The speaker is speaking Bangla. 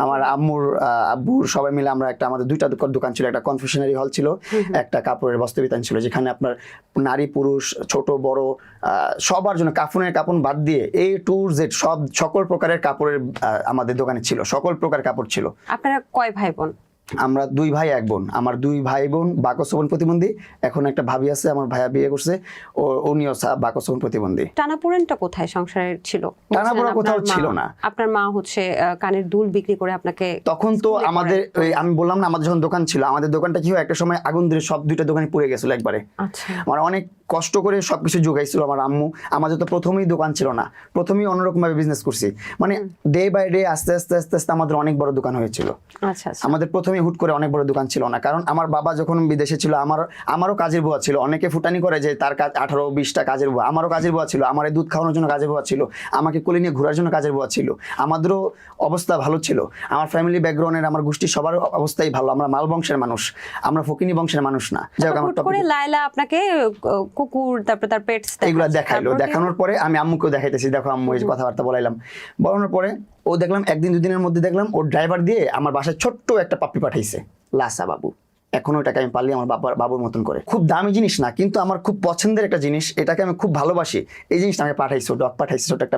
আমার আব্বুর সবাই মিলে আমরা আমাদের দুইটা দোকান ছিল, একটা কনফেকশনারি হল ছিল, একটা কাপড়ের বস্ত্র বিতান ছিল, যেখানে আপনার নারী পুরুষ ছোট বড় সবার জন্য কাপড় বাদ দিয়ে A to Z সকল প্রকারের কাপড়ের আমাদের দোকানে ছিল, সকল প্রকার কাপড় ছিল। আপনারা কয় ভাই বোন? আমরা 2 ভাই 1 বোন। আমার 2 ভাই বোন বাকসবন প্রতিবন্ধী, এখন একটা ভাবি আছে, আমার ভাইয়া বিয়ে করছে, উনিও বাকসবন প্রতিবন্ধী। টানাপোড়েনটা কোথায় সংসারের ছিল? টানাপোড়া কোথাও ছিল না। আপনার মা হচ্ছে কানের দুল বিক্রি করে আপনাকে তখন তো আমাদের আমি বললাম না, আমাদের যখন দোকান ছিল, আমাদের দোকানটা কি হয় একটা সময় আগুন ধরে সব 2টা দোকানে পুড়ে গেছিল একবারে। আচ্ছা। আমার অনেক কষ্ট করে সবকিছু জোগাইছিল আমার আম্মু। আমাদের তো প্রথমেই দোকান ছিল না, প্রথমেই অন্যরকম ভাবে বিজনেস করছি, মানে ডে বাই ডে আস্তে আস্তে আমাদের অনেক বড় দোকান হয়েছিল। আচ্ছা আচ্ছা। আমাদের প্রথমে হুট করে অনেক বড় দোকান ছিল না, কারণ আমার বাবা যখন বিদেশে ছিল, আমারও কাজের বুয়া ছিল। অনেকে ফুটানি করে যে তার কাজ 18-20টা কাজের বুয়া, আমারও কাজের বুয়া ছিল, আমার দুধ খাওয়ানোর জন্য কাজের বুয়া ছিল, আমাকে কোলে নিয়ে ঘোরার জন্য কাজের বুয়া ছিল। আমাদেরও অবস্থা ভালো ছিল, আমার ফ্যামিলি ব্যাকগ্রাউন্ডের আমার গোষ্ঠীর সবার অবস্থাই ভালো। আমরা মাল বংশের মানুষ, আমরা ফকিনি বংশের মানুষ না। যাই হোক, আমার করে লায়লা আপনাকে কুকুর তারপর তার পেটস এগুলা দেখাইলো। দেখানোর পরে আমি আম্মুকেও দেখাইতেছি, দেখো আম্মু এই যে কথাবার্তা বলাইলাম। বলানোর পরে ও দেখলাম 1-2 দিনের মধ্যে দেখলাম ওর ড্রাইভার দিয়ে আমার বাসায় ছোট্ট একটা পাপ্পি পাঠাইছে, লাসা বাবু। এখন ওটাকে আমি পারলি আমার বাবুর মতন করে। খুব দামি জিনিস না, কিন্তু আমার খুব পছন্দের একটা জিনিস, এটাকে আমি খুব ভালোবাসি। এই জিনিসটা আমি পাঠাইছো, ডগ পাঠাইছো, ছোট একটা